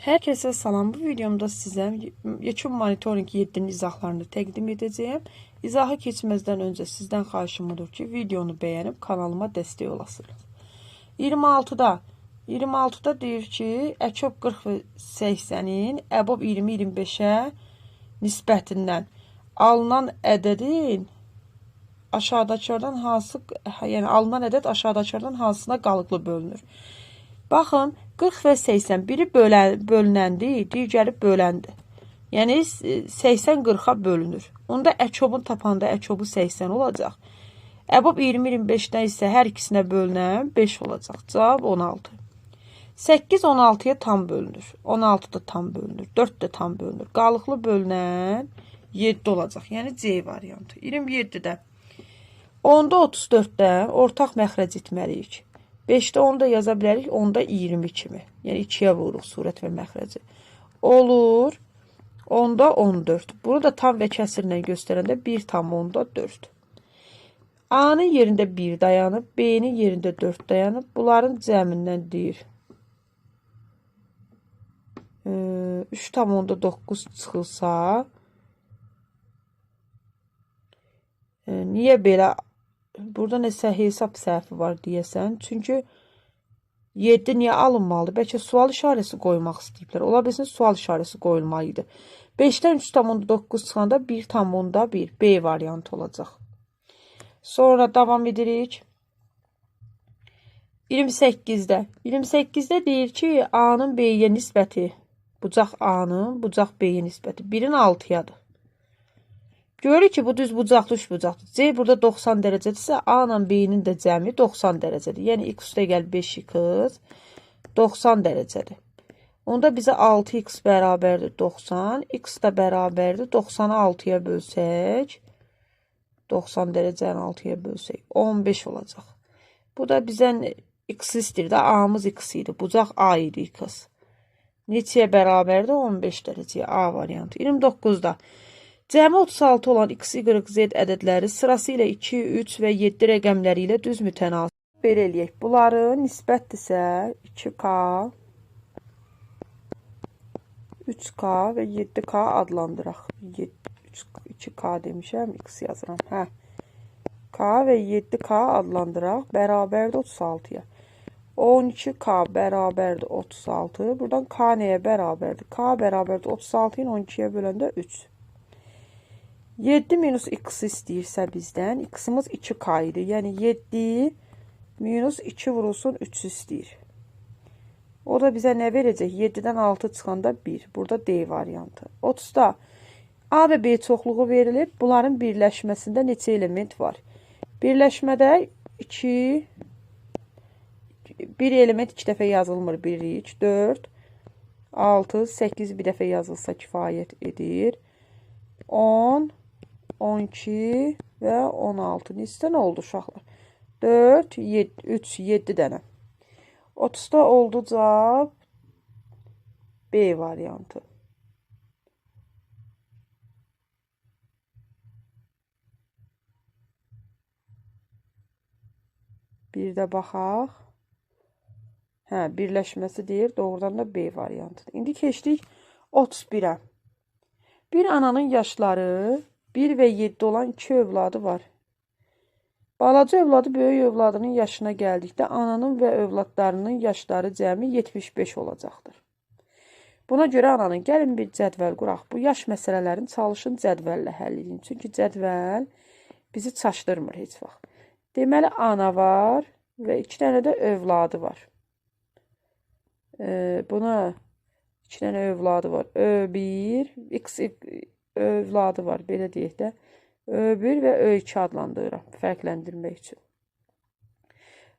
Herkese salam. Bu videomda sizə yekun monitoring 7'nin izahlarını təqdim edəcəyəm. İzaha keçməzdən öncə sizdən xahişim odur ki, videonu bəyənib kanalıma dəstək olasınız. 26'da deyir ki, ECOB 40 və 80'in EBOB 20-25'ə nisbətindən alınan ədədin aşağıdakilərdən hansı, yəni alınan ədəd aşağıdakilərdən hansına qalıqlı bölünür? Baxın, 40 və 80 biri bölünəndi, digəri böləndir. Yəni 80 40-a bölünür. Onda ECOB-un tapanda ECOB-u 80 olacaq. EBOB 20-25'dən isə hər ikisinə bölünən 5 olacaq. Cavab 16. 8 16'ya tam bölünür. 16 da tam bölünür. 4 də tam bölünür. Qalıqlı bölünən 7 olacaq. Yəni C variantı. 27-də 10'da 34'də ortaq məxrəc etməliyik. 5'də 10 da yaza bilərik, 10'da 20 kimi. Yəni 2'yə vururuq surət və məxrəci. Olur. 10'da 14. Bunu da tam və kəsirlə göstərəndə 1 tam 10'da 4. A'nın yerində 1 dayanıb, B'nin yerində 4 dayanıb. Bunların cəmindən deyir. 3 tam 10'da 9 çıxılsa, niyə belə? Burada nəsə hesab səhvi var deyəsən. Çünki 7 niyə alınmalıdır? Bəlkə sual işarəsi qoymaq istəyiblər. Ola bilsin sual işarəsi qoyulmalıydı. 5'dən 3 tam 10'da 9 çıxanda 1 tam 10'da 1. B variantı olacaq. Sonra davam edirik. 28'də. 28'də deyir ki, A'nın B'yə nisbəti, bucaq A'nın, bucaq B'yə nisbəti 1'in 6'yadır. Görürük ki, bu düz bucaqlı üç bucaqdır. C burada 90 dərəcədirsə, A ilə B'nin də cəmi 90 dərəcədir. Yəni x üstə gəl 5x 90 dərəcədir. Onda bizə 6x bərabərdir 90. X də bərabərdir 90'ı 6'ya bölsək. 90 dərəcəni 6'ya bölsək. 15 olacaq. Bu da bizdən x istəyir də. A'mız x idi. Bucaq A idi x. Neçəyə bərabərdir? 15 dərəcəyə. A variantı. 29'da. Cəmi 36 olan x, y, z ədədləri sırası ilə 2, 3 və 7 rəqəmləri ilə düz mütənasib. Belə eləyək. Bunları nisbətdirsə 2k, 3k və 7k adlandıraq. 2k demişəm, x yazıram. Hə. K və 7k adlandıraq. Bərabərdir 36'ya. 12k bərabərdir 36. Buradan k nəyə bərabərdir? K bərabərdir 36 ilə 12'yə böləndə 3. 7 minus x istəyirsə bizdən, x'imiz 2k idi. Yəni 7 minus 2 vurulsun 3 istəyir. O da bizə nə verəcək? 7'dən 6 çıxanda 1. Burada D variantı. 30'da A və B çoxluğu verilib. Bunların birləşməsində neçə element var? Birləşmədə 1 element 2 dəfə yazılmır. 1, 3, 4, 6, 8 bir dəfə yazılsa kifayət edir. 10, 12 və 16. Neçə nə oldu uşaqlar? 4, 7, 3, 7 dənə. 30'da oldu cavab B variantı. Bir də baxaq. Hə, birləşməsi deyir. Doğrudan da B variantıdır. İndi keçdik 31'ə. Bir ananın yaşları 1 və 7 olan 2 övladı var. Balaca övladı böyük övladının yaşına gəldikdə ananın və övladlarının yaşları cəmi 75 olacaqdır. Buna görə ananın gəlin bir cədvəl quraq. Bu yaş məsələlərini çalışın cədvəllə həll edin. Çünki cədvəl bizi çaşdırmır heç vaxt. Deməli ana var və 2 dənə də övladı var. Buna 2 dənə övladı var. Ö1, x övladı var. Belə deyək də. Ö1 və Ö2 adlandırıram. Fərqləndirmək üçün.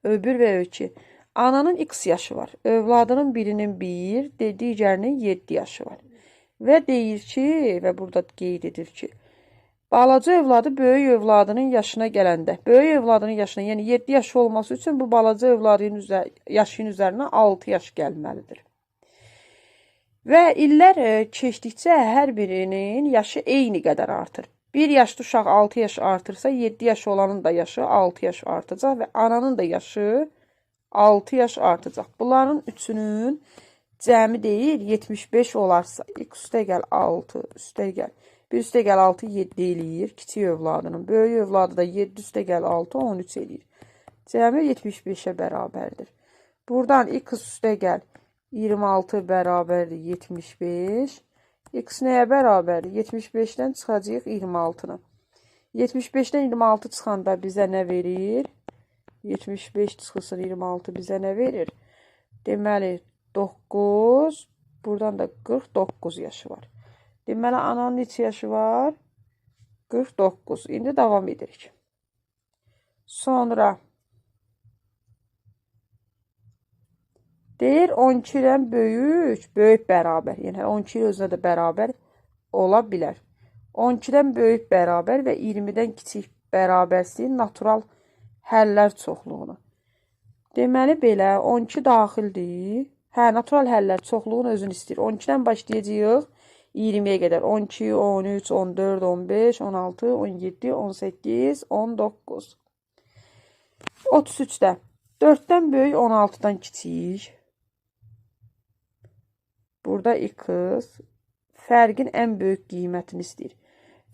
Ö1 və Ö2. Ananın x yaşı var. Övladının birinin 1, digərinin 7 yaşı var. Və deyir ki, və burada qeyd edir ki, balaca övladı böyük övladının yaşına gələndə, böyük övladının yaşına, yəni 7 yaşı olması üçün bu balaca övladının yaşının üzərinə 6 yaş gəlməlidir. Və illər keçdikcə hər birinin yaşı eyni qədər artır. 1 yaşlı uşaq 6 yaş artırsa, 7 yaş olanın da yaşı 6 yaş artacaq və ananın da yaşı 6 yaş artacaq. Bunların üçünün cəmi deyil, 75 olarsa, x üstəgəl 6 üstəgəl 1 üstəgəl 6 7 eləyir. Kiçik övladının. Böyük övladı da 7 üstəgəl 6 13 eləyir. Cəmi 75-ə bərabərdir. Buradan x üstəgəl 26 bərabərdir 75. X nəyə bərabərdir? 75-dən çıxacaq 26-nı. 75-dən 26 çıxanda bizə nə verir? 75 çıxılsın 26 bizə nə verir? Deməli 9, buradan da 49 yaşı var. Deməli ananın neçə yaşı var? 49. İndi davam edirik. Sonra deyir 12-dən böyük bərabər. Yəni 12 özünə də bərabər ola bilər. 12-dən böyük bərabər və 20-dən kiçik bərabərsliyin natural həllər çoxluğunu. Deməli belə 12 daxildir. Hə, natural həllər çoxluğunu özünü istəyir. 12-dən başlayacağıq 20-yə qədər. 12, 13, 14, 15, 16, 17, 18, 19. 33-də 4-dən böyük 16-dan kiçik. Burada x fərqin ən böyük qiymətini istəyir.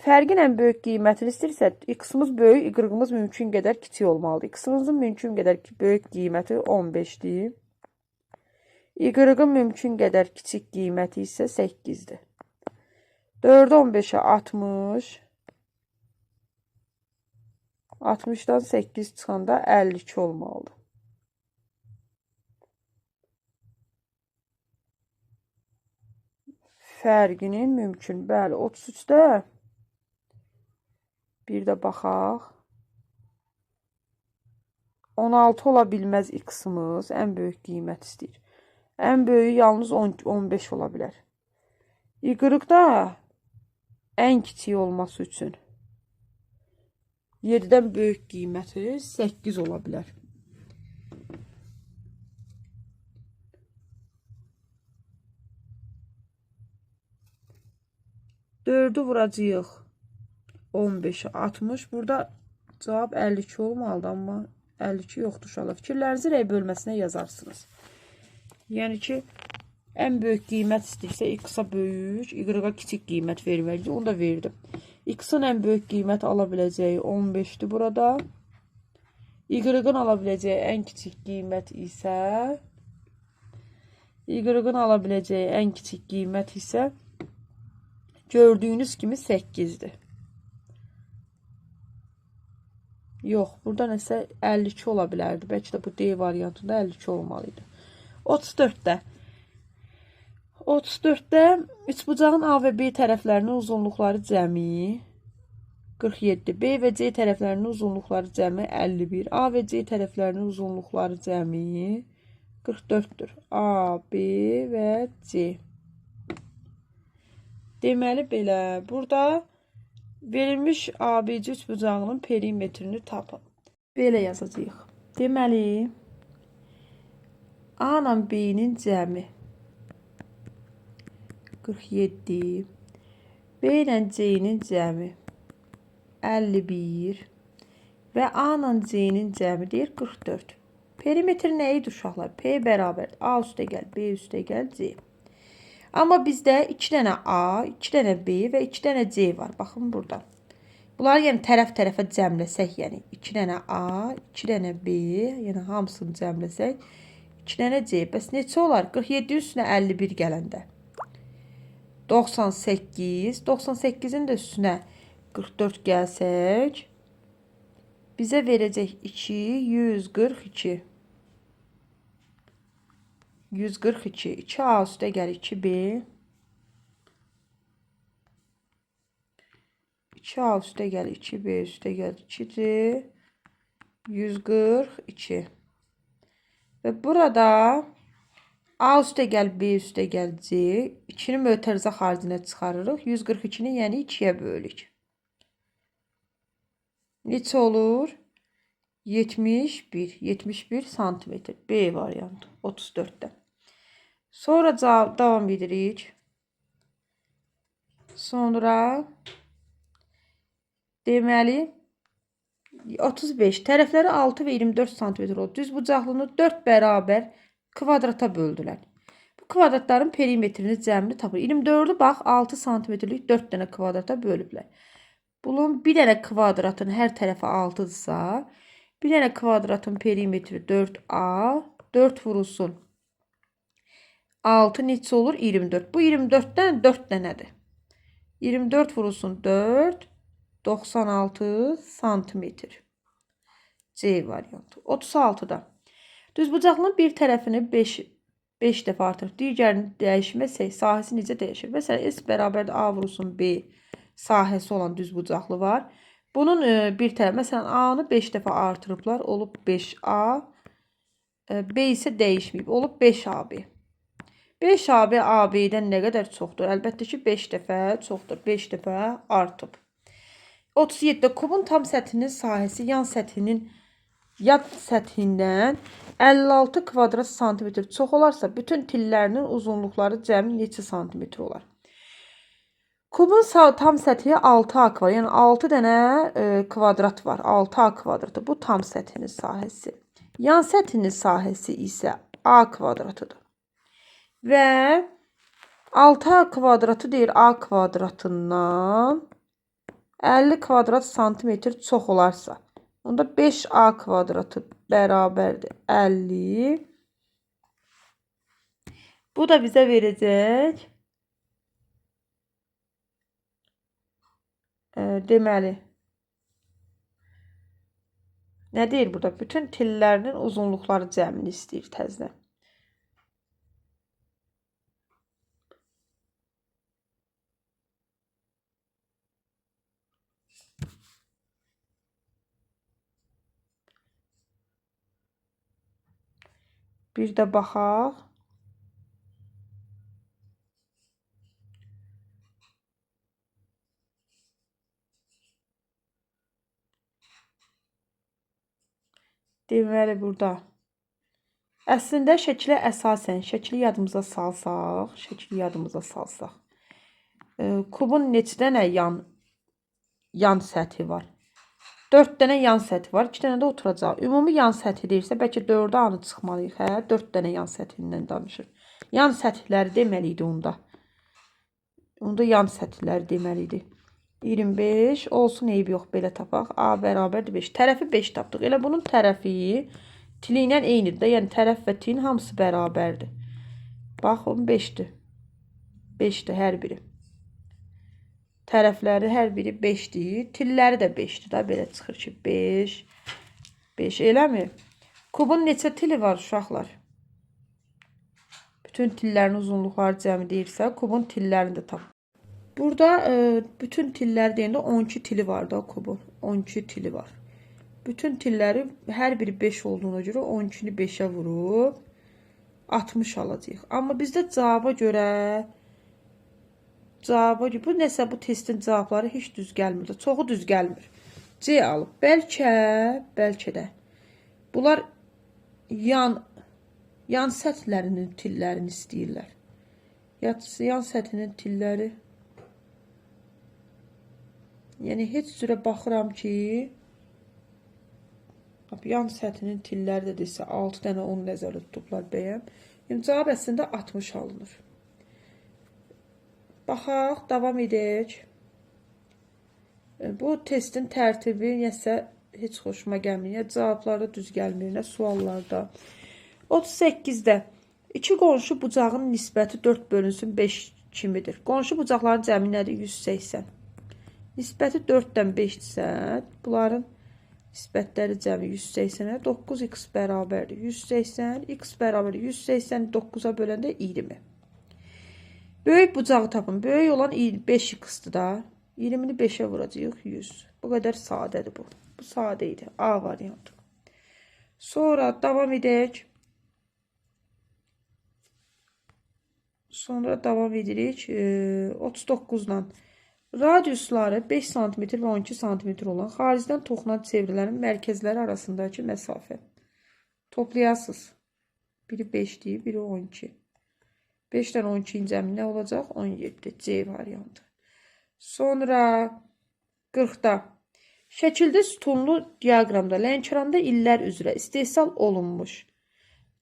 Fərqin ən böyük qiymətini istəyirsə, x-imiz böyük, y-imiz mümkün qədər kiçik olmalıdır. X-imizin mümkün qədər böyük qiyməti 15-dir. Y-in mümkün qədər kiçik qiyməti isə 8-dir. 4-ü 15-ə 60. 60-dan 8 çıxanda 52 olmalıdır. Fərqinin mümkün. Bəli, 33-də bir də baxaq. 16 ola bilməz x-imiz. Ən böyük qiymət istəyir. Ən böyüyü yalnız 15 ola bilər. Y-da ən kiçik olması üçün 7-dən böyük qiyməti 8 ola bilər. Dördü vuracağıq 15'e 60. Burada cavab 52 olmalıdır, amma 52 yoxdur uşaqlar. Fikirlərinizi rəy bölməsinə yazarsınız. Yəni ki, ən böyük qiymət istəyirsə x-a böyük, y-a kiçik qiymət verməliyik. Onu da verdim. X-in ən böyük qiymət ala biləcəyi 15'dir burada. Y-in ala biləcəyi ən kiçik qiymət isə gördüyünüz kimi 8'dir. Yox, burada nəsə 52 ola bilərdi. Bəlkə də bu D variantında 52 olmalıydı. 34'də üçbucağın A və B tərəflərinin uzunluqları cəmi 47. B və C tərəflərinin uzunluqları cəmi 51. A və C tərəflərinin uzunluqları cəmi 44'dür. A, B və C. Deməli belə, burada verilmiş ABC üçbucağının perimetrini tapın. Belə yazacağıq. Deməli, A ilə B-nin cəmi 47, B ilə C-nin cəmi 51 və A ilə C-nin cəmi deyir 44. Perimetr nə idi uşaqlar? P bərabər A üstəgəl B üstəgəl C. Amma bizdə 2 dənə A, 2 dənə B və 2 dənə C var. Baxın burada. Bunları yəni tərəf-tərəfə cəmləsək, yəni 2 dənə A, 2 dənə B, yəni hamısını cəmləsək, 2 dənə C. Bəs neçə olar? 47 üstünə 51 gələndə. 98, 98'in də üstünə 44 gəlsək, bizə verəcək 2, 142. 142. 2A üstə gəl 2B. 2A üstə gəl 2B üstə gəl 2C. 142. Və burada A üstə gəl B üstə gəl C. 2'ni mötərizə xaricinə çıxarırıq. 142'ni yəni 2'yə bölürük. Neçə olur? 71 santimetr. B variantı 34'də. Sonra davam edirik. Sonra deməli 35 tərəfləri 6 və 24 santimetr oldu. Düz bucaqlını 4 bərabər kvadrata böldülər. Bu kvadratların perimetrini cəmini tapır. 24'ü bax 6 santimetrlik 4 dənə kvadrata bölüblər. Bunun bir dənə kvadratın hər tərəfi 6-dırsa, bir dənə kvadratın perimetri 4A, 4 vurulsun 6 neçə olur? 24. Bu 24'dən 4 dənədir. 24 vurulsun 4, 96 santimetr. C variantı. 36'da. Düzbucaqlının bir tərəfini 5 dəfə artırıb digərini dəyişməsək, sahəsi necə dəyişir? Məsələn, S bərabərdir A vurulsun B sahəsi olan düzbucaqlı var. Bunun bir tərəf, məsələn, A-nı 5 dəfə artırıblar, olub 5A. B isə dəyişməyib, olub 5AB. 5AB AB-dən nə qədər çoxdur? Əlbəttə ki, 5 dəfə çoxdur. 5 dəfə artıb. 37-də kubun tam səthinin sahəsi yan səthindən 56 kvadrat santimetr çox olarsa, bütün tillərinin uzunluqları cəmi neçə santimetr olar? Kubun tam səthi 6A kvadrat. Yəni 6 dənə kvadrat var. 6A kvadratı. Bu tam səthinin sahəsi. Yan səthinin sahəsi isə A kvadratıdır. Və 6A kvadratı deyir A kvadratından 50 kvadrat santimetr çox olarsa, onda 5A kvadratı bərabərdir 50. Bu da bizə verəcək deməli nə deyir burada? Bütün tillərinin uzunluqları cəmini istəyir təzədən. Bir də baxaq. Deməli burada. Əslində şəklə əsasən, şəkli yadımıza salsaq. Kubun neçə dənə yan səthi var? 4 dənə yan səthi var, 2 dənə də oturacaq. Ümumi yan səthi deyirsə, bəlkə 4-ə anı çıxmalıyıq, hə? 4 dənə yan səthindən danışır. Yan səthləri deməli idi onda. Onda yan səthləri deməli idi. 25 olsun, eyb yox, belə tapaq. A bərabərdir 5. Tərəfi 5 tapdıq. Elə bunun tərəfi tili ilə eynidir də. Yəni tərəf və tilin hamısı bərabərdir. Baxın 5'dir. 5'dir hər biri. Tərəfləri hər biri 5'dir. Tilləri də 5'dir da. Belə çıxır ki 5 eləmi? Kubun neçə tili var uşaqlar? Bütün tillərin uzunluqları cəmi deyirsə, kubun tillərini də tap. Burada bütün tillər deyəndə 12 tili var da kubun. 12 tili var. Bütün tilləri hər biri 5 olduğuna görə 12'ni 5'ə vurub 60 alacağıq. Amma bizdə cavaba görə bu nəsə bu testin cavabları heç düz gəlmir. Çoxu düz gəlmir. C alıb. Bəlkə də. Bunlar yan səthlərinin tillərini istəyirlər. Yan səthinin tilləri. Yəni heç cürə baxıram ki, yan səthinin tilləri də desə 6 dənə 10 nəzərdə tutublar bəyəm. Yəni cavab əslində 60 alınır. Baxaq, davam edək. Bu testin tərtibi nəsə heç xoşuma gəlmir. Ya cavablarda düz gəlmir, nə suallarda. 38-də 2 qonşu bucağın nisbəti 4 bölünsün 5 kimidir. Qonşu bucaqların cəmi nədir? 180. Nisbəti 4-dən 5-dirsə, bunların nisbətləri cəmi 180-ə 9x bərabərdir. 180, x bərabərdir. 180 9-a böləndə 20. Böyük bucağı tapın. Böyük olan 5x-dır da. 20'ni 5'ə vuracağıq 100. Bu qədər sadədir bu. Bu sadə idi. A variantı. Sonra davam edək. Sonra davam edirik. 39'dan. Radiusları 5 cm və 12 cm olan xaricdən toxunan çevrələrin mərkəzləri arasındakı məsafə. Toplayasınız. Biri 5'dir, biri 12. 5'dən 12'nin cəmi nə olacaq? 17. C variantı. Sonra 40'da. Şəkildə sütunlu diaqramda Lənkəranda illər üzrə istehsal olunmuş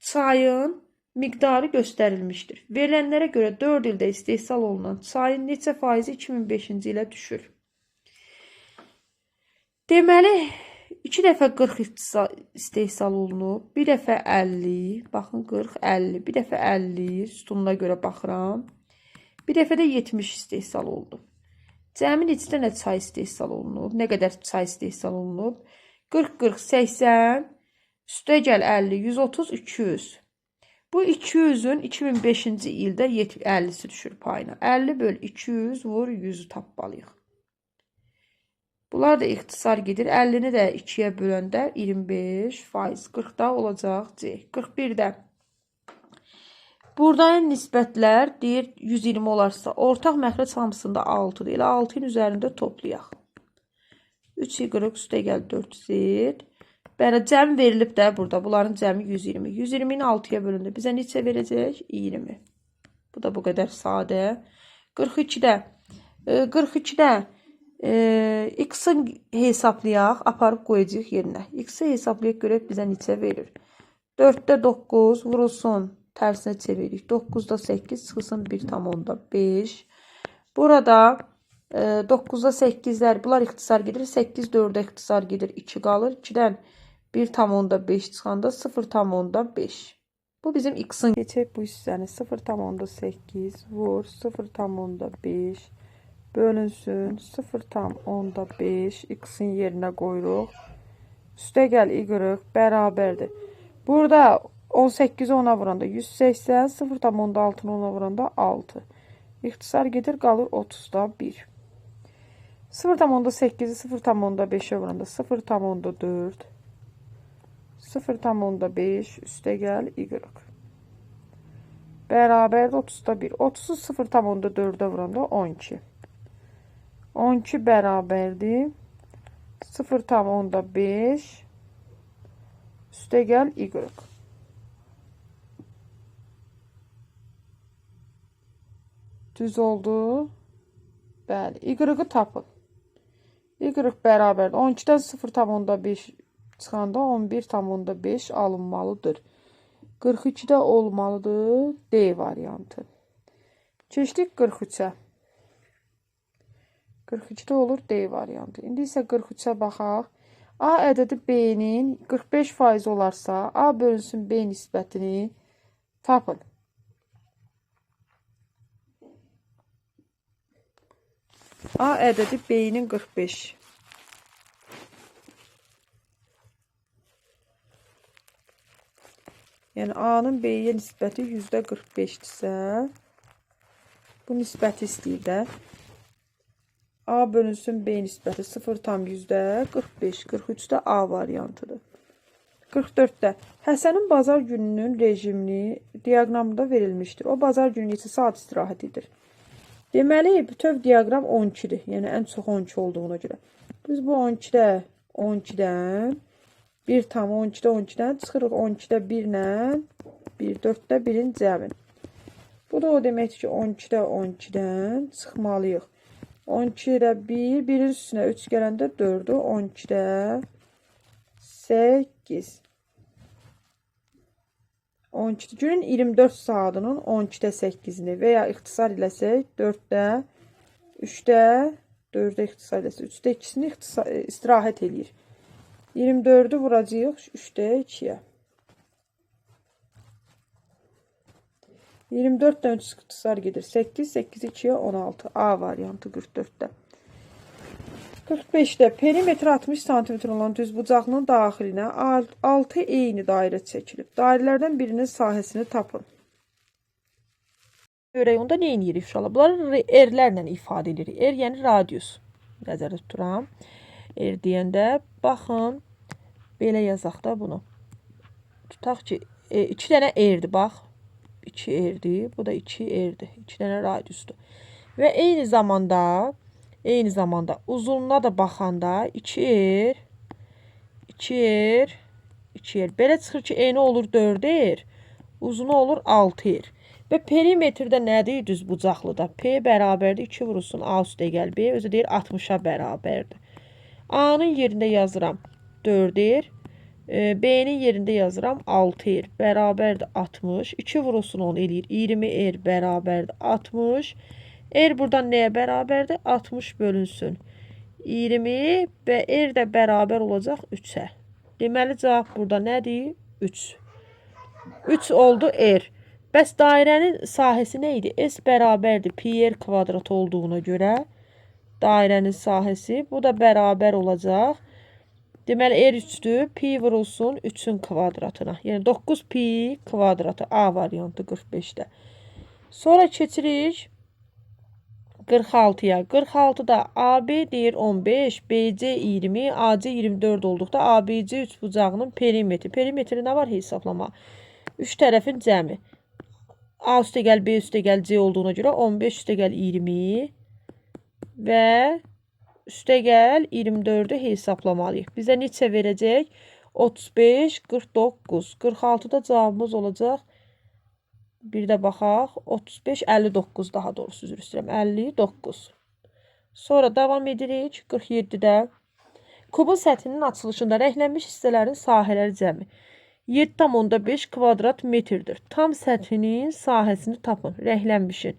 çayın miqdarı göstərilmişdir. Verilənlərə görə 4 ildə istehsal olunan çayın neçə faizi 2005-ci ilə düşür? Deməli, 2 dəfə 40 istehsal olunub, bir dəfə 50, baxın 40, 50, bir dəfə 50, sütununa görə baxıram. Bir dəfə də 70 istehsal oldu. Cəmi neçə dənə çay istehsal olunub? Nə qədər çay istehsal olunub? 40, 40, 80, üstə gəl 50, 130, 200. Bu 200'ün 2005-ci ildə 50'si düşür payına. 50 böl 200 vur 100'ü tapmalıyıq. Bunlar da ixtisar gedir. 50'ni də 2'yə böləndə 25%, 40'da olacaq C. 41'də. Buradakı nisbətlər deyir 120 olarsa, ortaq məxrəc hamısında 6'dır. Elə 6'ın üzərində toplayaq. 3y üstə gəl 4z. Bəli, cəm verilib də burada. Bunların cəmi 120. 120'ni 6'ya bölündü. Bizə neçə verəcək? 20. Bu da bu qədər sadə. 42'də. 42'də x-ın hesablayaq, aparıb qoyacaq yerinə. X-i hesablayaq görək bizə neçə verir. 4'də 9 vurulsun. Tərsinə çeviririk. 9'da 8 çıxılsın 1,5. Burada 9'da 8'lər, bunlar ixtisar gedir. 8 4'də ixtisar gedir. 2 qalır. 2'dən 1,5 çıxanda 0,5. Bu bizim x-ın. Keçək bu hissəni. 0,8 vur 0,5 bölünsün 0,5 x-in yerinə qoyuruq. Üstə gəl y bərabərdir. Burada 18'i 10'a vuranda 180, 0,6'nı 10'a vuranda 6. İxtisar gedir, qalır 30'da 1. 0,8'i 0,5'e vuranda 0,4. 0,5 üstə gəl y. Bərabərdir 30'da 1. 30'u 0,4'e vuranda 12. 12 bərabərdir 0,5 üstə gəl y. Düz oldu. Bəli, y-ı tapın. Y bərabərdir 12'dən 0,5 çıxanda 11,5 alınmalıdır. 42'də olmalıdır D variantı. Keçdik 43'ə. 42'də olur D variantı. İndi isə 43'ə baxaq. A ədədi B-nin 45% olarsa, A bölünsün B nisbətini tapın. A ədədi B-nin 45. Yəni A-nın B-yə nisbəti %45'dirsə, bu nisbəti istəyir də. A bölünsün B nisbəti 0,45. 43'də A variantıdır. 44'də. Həsənin bazar gününün rejimini diaqramda verilmişdir. O bazar günü neçə saat istirahət edir? Deməli, bütöv diaqram 12'dir. Yəni, ən çox 12 olduğuna görə. Biz bu 12'dən 1,12'dən çıxırıq 12'də 1 ilə 1, 4'də 1'in cəmin. Bu da o deməkdir ki, 12'də 12'dən çıxmalıyıq. 12'də 1, 1'in üstünə 3 gələndə 4'ü, 12'də 8. 12'də günün 24 saatının 12'də 8'ini və ya ixtisar eləsək 4'də 3'də 4'də ixtisar eləsək 3'də 2'sini istirahət eləyir. 24'ü vuracağıq 3'də 2'yə. 24'dən 3 ixtisar gedir. 8, 8, 2'yə 16. A variantı 44'də. 45'də perimetr 60 cm olan düzbucaqlının daxilinə 6 eyni dairə çəkilib. Dairələrdən birinin sahəsini tapın. Görək, onda nə edirik uşaqlar? Bunları erlərlə ifadə edirik. Er, yəni radius. Nəzərdə tuturam. Er deyəndə, baxın, belə yazaq da bunu. Tutaq ki, 2 dənə erdir, bax. 2 erdir, bu da 2 erdir. 2 dənə radiusdur. Və eyni zamanda uzunluğuna da baxanda 2 er, 2 er, 2 er. Belə çıxır ki, eni olur 4 er, uzunu olur 6 er. Və perimetrdə nədir? Düz bucaqlıda. P bərabərdir 2 vurulsun A üstə gəl B. Özü deyir 60'a bərabərdir. A-nın yerində yazıram 4 er. B'nin yerində yazıram 6R bərabərdir 60. 2 vurulsun 10 eləyir. 20R bərabərdir 60. R buradan nəyə bərabərdir? 60 bölünsün 20 və R də bərabər olacaq 3-ə. Deməli cavab burada nədir? 3. 3 oldu R. Bəs dairənin sahəsi nə idi? S bərabərdir pi R kvadrat olduğuna görə dairənin sahəsi bu da bərabər olacaq. Deməli R 3'dür. Pi vurulsun 3'ün kvadratına. Yəni 9 pi kvadratı A variantı 45'də. Sonra keçirik 46'ya. 46'da AB deyir 15, BC 20, AC 24 olduqda ABC üçbucağının perimetri. Perimetri nə var hesablama? 3 tərəfin cəmi. A üstəgəl B üstəgəl C olduğuna görə 15 üstəgəl 20 və üstəgəl 24'ü hesaplamalıyıq. Bizə neçə verəcək? 35, 49. 46'da cavabımız olacaq. Bir də baxaq. 35, 59 daha doğrusu üzr istəyirəm. 59. Sonra davam edirik. 47'də. Kubun səthinin açılışında rənglənmiş hissələrin sahələri cəmi 7,5 kvadrat metrdir. Tam səthinin sahəsini tapın. Rənglənmişin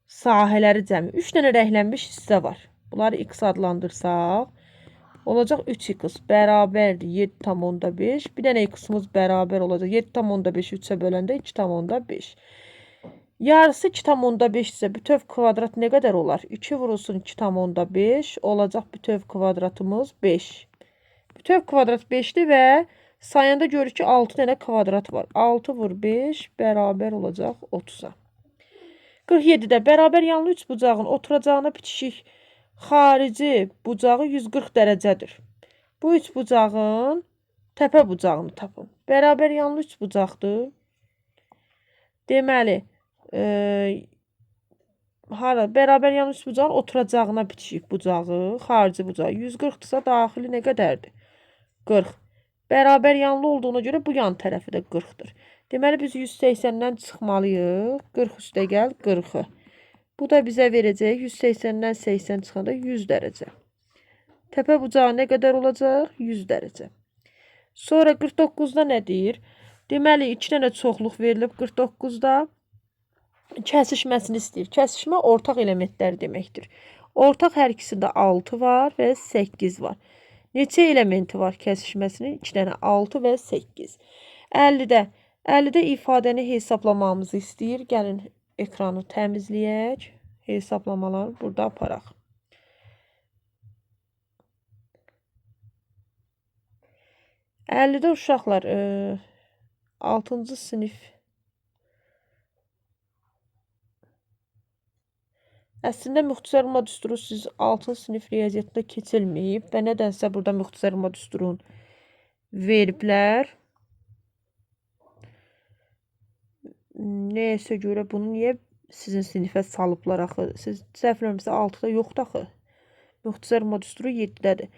sahələri cəmi. 3 dənə rənglənmiş hissə var. Bunları x adlandırsaq, olacaq 3x bərabərdir 7,5. Bir dənə x-imiz bərabər olacaq. 7,5 3'ə böləndə 2,5. Yarısı 2,5 isə bütöv kvadrat nə qədər olar? 2 vurulsun 2,5 olacaq bütöv kvadratımız 5. Bütöv kvadrat 5'dir və sayanda görürük ki 6 dənə kvadrat var. 6 vur 5 bərabər olacaq 30'a. 47'də bərabər yanlı üç bucağın oturacağına bitişik xarici bucağı 140 dərəcədir. Bu üç bucağın təpə bucağını tapın. Bərabər yanlı üç bucaqdır. Deməli, bərabər yanlı üç bucağın oturacağına bitişik bucağı, xarici bucağı 140'dırsa daxili nə qədərdir? 40. Bərabər yanlı olduğuna görə bu yan tərəfi də 40'dır. Deməli biz 180'dən çıxmalıyıq. 40 üstəgəl 40'ı. Bu da bizə verəcək 180'dən 80 çıxanda 100 dərəcə. Təpə bucağı nə qədər olacaq? 100 dərəcə. Sonra 49'da nə deyir? Deməli 2 dənə çoxluq verilib 49'da kəsişməsini istəyir. Kəsişmə ortaq elementlər deməkdir. Ortaq hər ikisində 6 var və 8 var. Neçə elementi var kəsişməsinin? 2 dənə 6 və 8. 50'də ifadəni hesablamamızı istəyir. Gəlin ekranı təmizləyək. Hesablamaları burada aparaq. Əllidə uşaqlar 6-cı sinif əslində müxtəsər düsturu siz 6-cı sinif riyaziyyatında keçilməyib və nədənsə burada müxtəsər düsturun veriblər. Neyəsə görə bunu niyə sizin sinifə salıblar axı? Siz səhv eləmirəmsə 6'da yoxdur axı. Müxtəsər düsturu 7'dədir.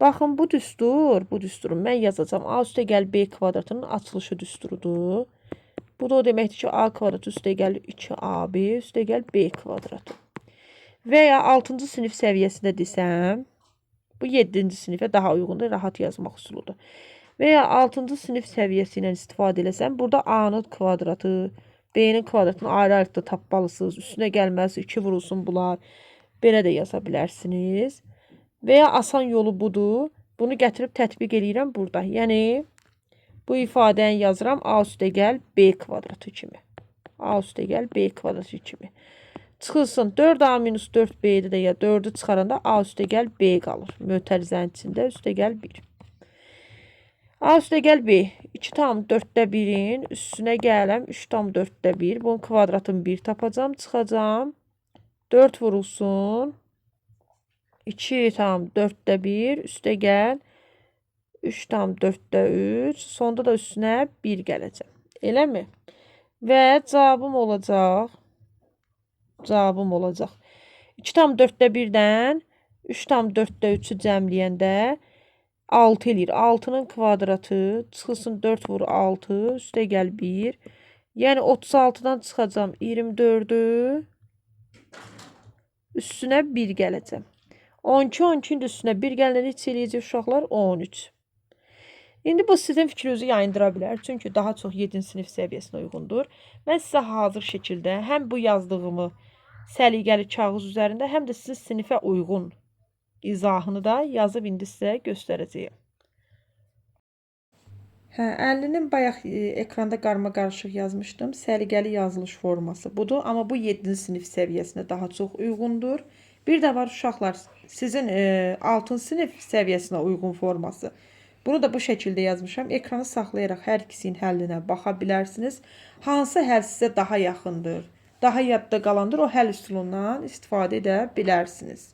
Baxın bu düsturu mən yazacağım. A üstəgəl B kvadratının açılışı düsturudur. Bu da o deməkdir ki A kvadratı üstəgəl 2AB üstəgəl B kvadratı. Və ya 6-cı sinif səviyyəsində desəm, bu 7-ci sinifə daha uyğundur, rahat yazmaq üsuludur. Və ya 6-cı sinif səviyyəsi ilə istifadə eləsəm, burada A-nın kvadratı, B-nin kvadratını ayrı-ayrı tapmalısınız. Üstünə gəlməsi 2 vurulsun bunlar. Belə də yaza bilərsiniz. Və ya asan yolu budur. Bunu gətirib tətbiq edirəm burada. Yəni, bu ifadəni yazıram A üstəgəl B kvadratı kimi. A üstəgəl B kvadratı kimi. Çıxılsın 4A minus 4B'də də ya 4'ü çıxaranda A üstəgəl B qalır. Mötərizənin içində üstəgəl 1. A üstəgəl B 2,4'də 1'in üstünə gələm 3,4'də 1. Bunun kvadratını 1 tapacam. Çıxacam. 4 vurulsun. 2,4'də 1 üstəgəl 3,4'də 3. Sonda da üstünə 1 gələcəm. Eləmi? Və cavabım olacaq. 2,4'də 1'dən 3,4'də 3'ü cəmləyəndə 6 eləyir. 6'nın kvadratı çıxılsın 4 vur 6 üstəgəl 1. Yəni 36'dan çıxacam 24'ü üstünə 1 gələcəm. 12-12'nin üstünə 1 gəlinə neçə eləyəcək uşaqlar? 13. İndi bu sizin fikrinizi yayındıra bilər. Çünki daha çox 7-ci sinif səviyyəsinə uyğundur. Mən sizə hazır şəkildə həm bu yazdığımı səliqəli kağız üzərində, həm də sizin sinifə uyğun izahını da yazıb indi sizə göstərəcəyim. Hə, 50-nin bayaq ekranda qarma-qarışıq yazmışdım. Səliqəli yazılış forması budur, amma bu 7-ci sinif səviyyəsinə daha çox uyğundur. Bir də var uşaqlar, sizin 6-cı sinif səviyyəsinə uyğun forması. Bunu da bu şəkildə yazmışam. Ekranı saxlayaraq hər ikisinin həllinə baxa bilərsiniz. Hansı həll sizə daha yaxındır, daha yadda qalandır, o həll üsulundan istifadə edə bilərsiniz.